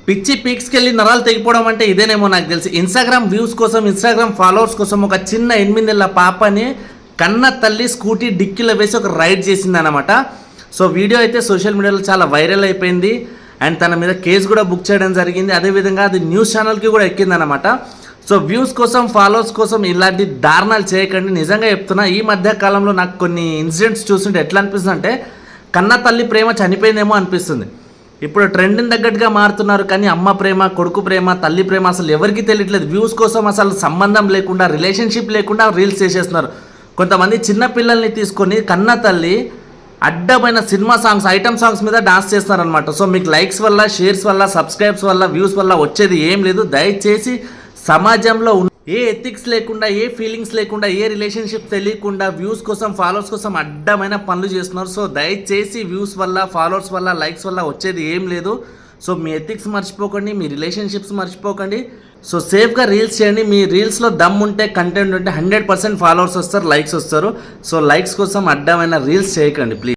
పిచ్చి పీక్స్కి వెళ్ళి నరాలు తెగిపోవడం అంటే ఇదేనేమో నాకు తెలిసి. ఇన్స్టాగ్రామ్ వ్యూస్ కోసం, ఇన్స్టాగ్రామ్ ఫాలోవర్స్ కోసం ఒక చిన్న 8 నెలల పాపని కన్న తల్లి స్కూటీ డిక్కీలో వేసి ఒక రైడ్ చేసింది అనమాట. సో వీడియో అయితే సోషల్ మీడియాలో చాలా వైరల్ అయిపోయింది అండ్ తన మీద కేసు కూడా బుక్ చేయడం జరిగింది. అదేవిధంగా అది న్యూస్ ఛానల్కి కూడా ఎక్కిందనమాట. సో వ్యూస్ కోసం, ఫాలోవర్స్ కోసం ఇలాంటి దారుణాలు చేయకండి. నిజంగా చెప్తున్నా, ఈ మధ్య కాలంలో నాకు కొన్ని ఇన్సిడెంట్స్ చూస్తుంటే ఎట్లా అనిపిస్తుంది అంటే కన్న తల్లి ప్రేమ చనిపోయిందేమో అనిపిస్తుంది. ఇప్పుడు ట్రెండ్ని తగ్గట్టుగా మారుతున్నారు, కానీ అమ్మ ప్రేమ, కొడుకు ప్రేమ, తల్లి ప్రేమ అసలు ఎవరికి తెలియట్లేదు. వ్యూస్ కోసం అసలు సంబంధం లేకుండా, రిలేషన్షిప్ లేకుండా రీల్స్ చేసేస్తున్నారు. కొంతమంది చిన్న పిల్లల్ని తీసుకొని కన్న తల్లి అడ్డమైన సినిమా సాంగ్స్, ఐటమ్ సాంగ్స్ మీద డాన్స్ చేస్తున్నారనమాట. సో మీకు లైక్స్ వల్ల, షేర్స్ వల్ల, సబ్స్క్రైబ్స్ వల్ల, వ్యూస్ వల్ల వచ్చేది ఏం లేదు. దయచేసి సమాజంలో ఏ ఎథిక్స్ లేకుండా, ఏ ఫీలింగ్స్ లేకుండా, ఏ రిలేషన్షిప్ తెలియకుండా వ్యూస్ కోసం, ఫాలోవర్స్ కోసం అడ్డమైన పనులు చేస్తున్నారు. సో దయచేసి వ్యూస్ వల్ల, ఫాలోవర్స్ వల్ల, లైక్స్ వల్ల వచ్చేది ఏం లేదు. సో మీ ఎథిక్స్ మర్చిపోకండి, మీ రిలేషన్షిప్స్ మర్చిపోకండి. సో సేఫ్గా రీల్స్ చేయండి. మీ రీల్స్లో దమ్ ఉంటే, కంటెంట్ ఉంటే 100% ఫాలోవర్స్ వస్తారు, లైక్స్ వస్తారు. సో లైక్స్ కోసం అడ్డమైన రీల్స్ చేయకండి ప్లీజ్.